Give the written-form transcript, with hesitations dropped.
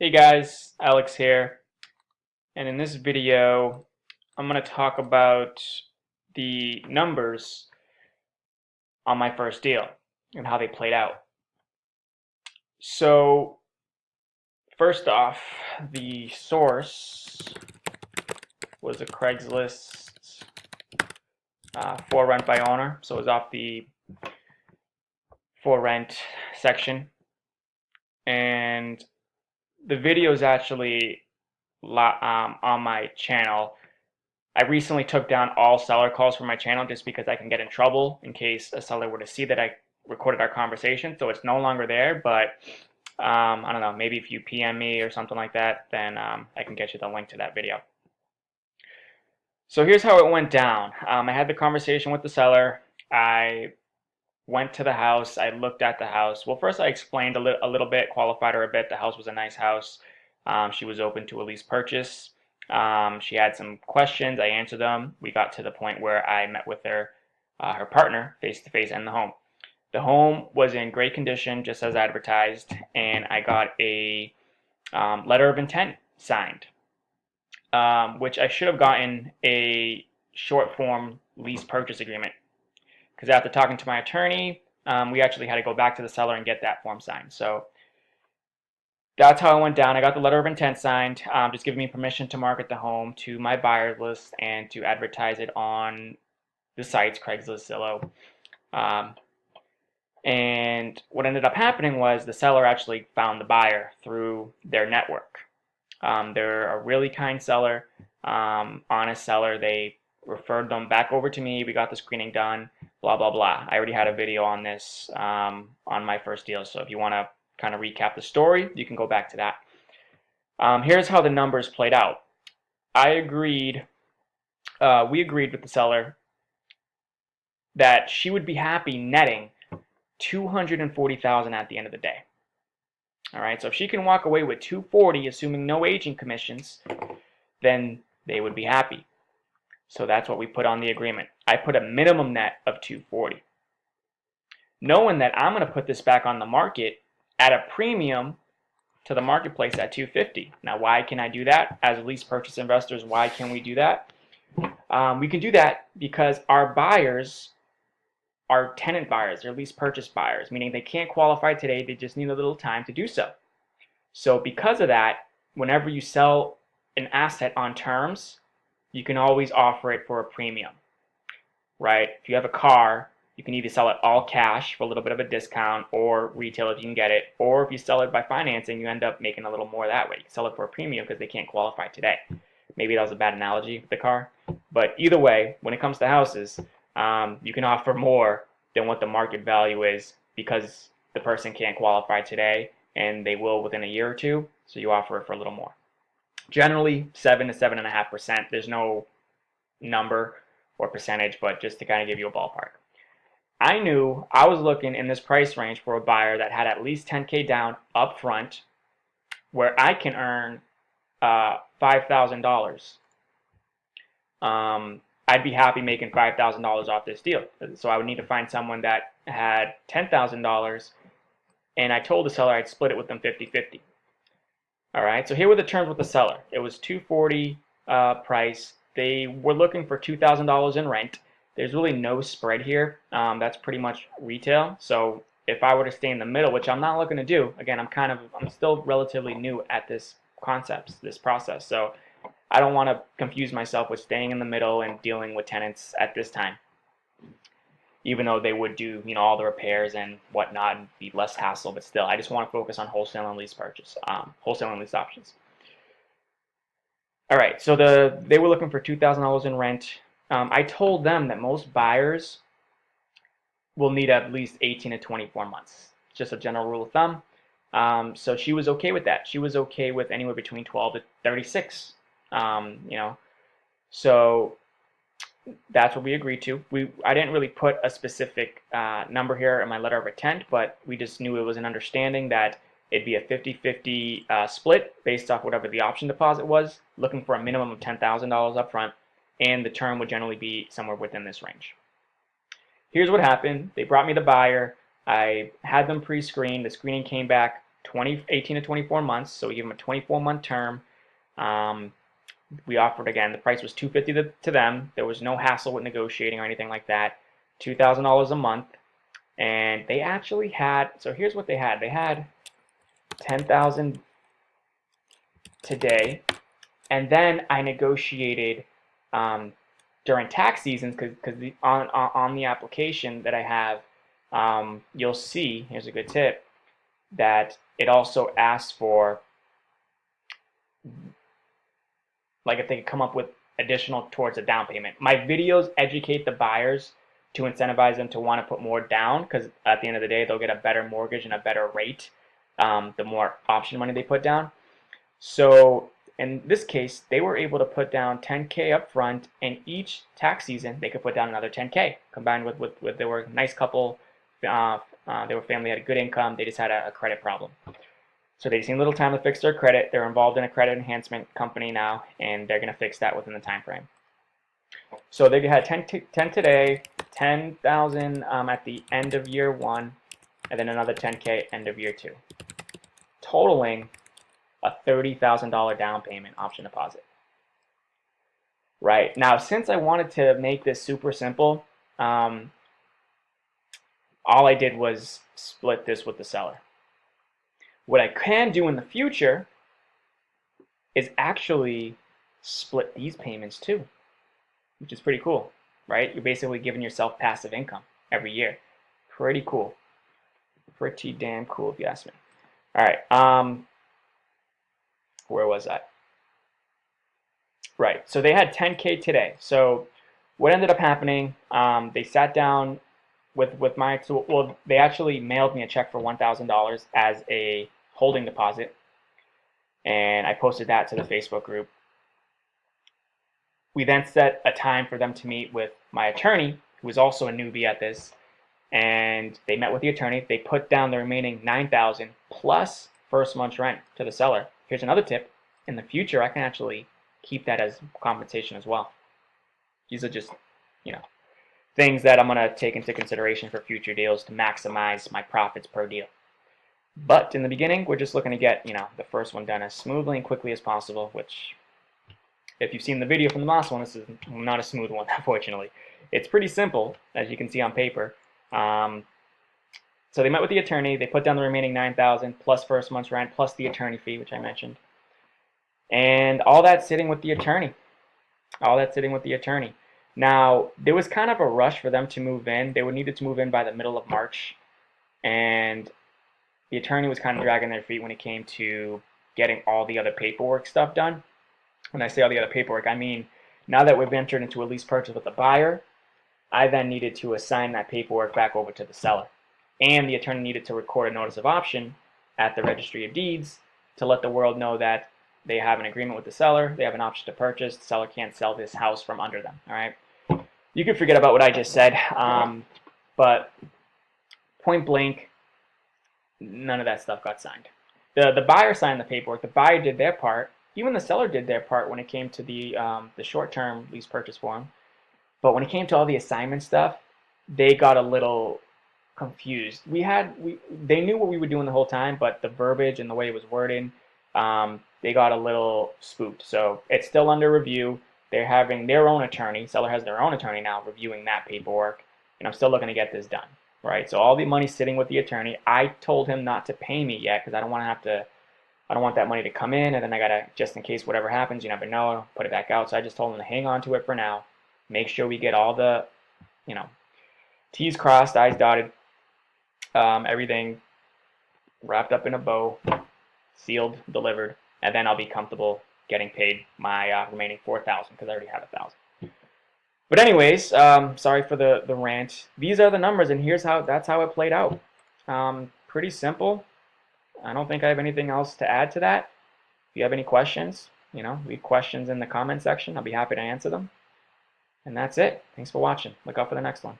Hey guys, Alex here, and in this video I'm going to talk about the numbers on my first deal and how they played out. So first off, the source was a Craigslist for rent by owner, so it was off the for rent section, and the video is actually on my channel. I recently took down all seller calls from my channel just because I can get in trouble in case a seller were to see that I recorded our conversation. So it's no longer there, but I don't know, maybe if you PM me or something like that, then I can get you the link to that video. So here's how it went down. I had the conversation with the seller. I went to the house. I looked at the house. Well, first I explained a little bit, qualified her a bit. The house was a nice house. She was open to a lease purchase. She had some questions. I answered them. We got to the point where I met with her partner, face to face, in the home. The home was in great condition, just as advertised, and I got a letter of intent signed, which I should have gotten a short form lease purchase agreement. Because after talking to my attorney, we actually had to go back to the seller and get that form signed. So that's how it went down. I got the letter of intent signed, just giving me permission to market the home to my buyer list and to advertise it on the sites, Craigslist, Zillow. And what ended up happening was the seller actually found the buyer through their network. They're a really kind seller, honest seller. They referred them back over to me. We got the screening done, blah, blah, blah. I already had a video on this on my first deal. So if you want to kind of recap the story, you can go back to that. Here's how the numbers played out. We agreed with the seller that she would be happy netting $240,000 at the end of the day. All right, so if she can walk away with $240,000, assuming no agent commissions, then they would be happy. So that's what we put on the agreement. I put a minimum net of $240,000, knowing that I'm going to put this back on the market at a premium to the marketplace at $250,000. Now, why can I do that? As lease purchase investors, why can we do that? We can do that because our buyers are tenant buyers, they're lease purchase buyers, meaning they can't qualify today, they just need a little time to do so. So because of that, whenever you sell an asset on terms, you can always offer it for a premium, right? If you have a car, you can either sell it all cash for a little bit of a discount, or retail if you can get it, or if you sell it by financing, you end up making a little more that way. You can sell it for a premium because they can't qualify today. Maybe that was a bad analogy with the car, but either way, when it comes to houses, you can offer more than what the market value is because the person can't qualify today and they will within a year or two, so you offer it for a little more. Generally 7 to 7.5%. There's no number or percentage, but just to kind of give you a ballpark. I knew I was looking in this price range for a buyer that had at least $10,000 down up front, where I can earn $5,000. I'd be happy making $5,000 off this deal. So I would need to find someone that had $10,000, and I told the seller I'd split it with them 50-50. All right, so here were the terms with the seller. It was $240,000 price. They were looking for $2,000 in rent. There's really no spread here. That's pretty much retail. So if I were to stay in the middle, which I'm not looking to do, again, I'm still relatively new at this concept, this process. So I don't want to confuse myself with staying in the middle and dealing with tenants at this time, even though they would do all the repairs and whatnot and be less hassle. But still, I just want to focus on wholesale and lease purchase, wholesale and lease options. All right, so they were looking for $2,000 in rent. I told them that most buyers will need at least 18 to 24 months. Just a general rule of thumb. So she was okay with that. She was okay with anywhere between 12 to 36. So that's what we agreed to. I didn't really put a specific number here in my letter of intent, but we just knew it was an understanding that it'd be a 50-50 split based off whatever the option deposit was, looking for a minimum of $10,000 up front, and the term would generally be somewhere within this range. Here's what happened. They brought me the buyer. I had them pre-screened. The screening came back 18 to 24 months, so we give them a 24-month term. We offered, again, the price was $250 to them. There was no hassle with negotiating or anything like that. $2,000 a month, and they actually had, so here's what they had. They had 10,000 today, and then I negotiated during tax seasons, because on the application that I have, you'll see, here's a good tip, that it also asks for, like, if they could come up with additional towards a down payment. My videos educate the buyers to incentivize them to want to put more down, because at the end of the day, they'll get a better mortgage and a better rate the more option money they put down. So in this case, they were able to put down $10K up front, and each tax season they could put down another $10K. Combined with they were a nice couple, they were family, had a good income, they just had a credit problem. So they just need a little time to fix their credit. They're involved in a credit enhancement company now, and they're going to fix that within the time frame. So they had 10 today, 10,000 at the end of year 1, and then another 10K end of year 2, totaling a $30,000 down payment option deposit. Right now, since I wanted to make this super simple, all I did was split this with the seller. What I can do in the future is actually split these payments too, which is pretty cool, right? You're basically giving yourself passive income every year. Pretty cool. Pretty damn cool, if you ask me. All right, where was I? Right, so they had 10K today. So what ended up happening, they sat down with my, well, they actually mailed me a check for $1,000 as a holding deposit, and I posted that to the Facebook group. We then set a time for them to meet with my attorney, who was also a newbie at this, and they met with the attorney. They put down the remaining $9,000 plus first month's rent to the seller. Here's another tip. In the future, I can actually keep that as compensation as well. These are just, things that I'm going to take into consideration for future deals to maximize my profits per deal. But in the beginning, we're just looking to get, the first one done as smoothly and quickly as possible, which, if you've seen the video from the last one, this is not a smooth one, unfortunately. It's pretty simple, as you can see on paper. So they met with the attorney. They put down the remaining $9,000 plus first month's rent plus the attorney fee, which I mentioned. And all that's sitting with the attorney. Now, there was kind of a rush for them to move in. They would needed to move in by the middle of March. And the attorney was kind of dragging their feet when it came to getting all the other paperwork stuff done. When I say all the other paperwork, I mean, now that we've entered into a lease purchase with the buyer, I then needed to assign that paperwork back over to the seller. And the attorney needed to record a notice of option at the Registry of Deeds to let the world know that they have an agreement with the seller, they have an option to purchase, the seller can't sell this house from under them, all right? You can forget about what I just said, but point blank, none of that stuff got signed. The buyer signed the paperwork, the buyer did their part, even the seller did their part when it came to the short-term lease purchase form, but when it came to all the assignment stuff, they got a little confused. They knew what we were doing the whole time, but the verbiage and the way it was worded, they got a little spooked. So it's still under review. They're having their own attorney. Seller has their own attorney now reviewing that paperwork, and I'm still looking to get this done. Right. So all the money's sitting with the attorney. I told him not to pay me yet because I don't want that money to come in, and then I gotta, just in case whatever happens, you never know, put it back out. So I just told him to hang on to it for now. Make sure we get all the, T's crossed, I's dotted, everything wrapped up in a bow, sealed, delivered, and then I'll be comfortable getting paid my remaining $4,000 because I already have $1,000. But anyways, sorry for the rant. These are the numbers, and that's how it played out. Pretty simple. I don't think I have anything else to add to that. If you have any questions, leave questions in the comment section. I'll be happy to answer them. And that's it. Thanks for watching. Look out for the next one.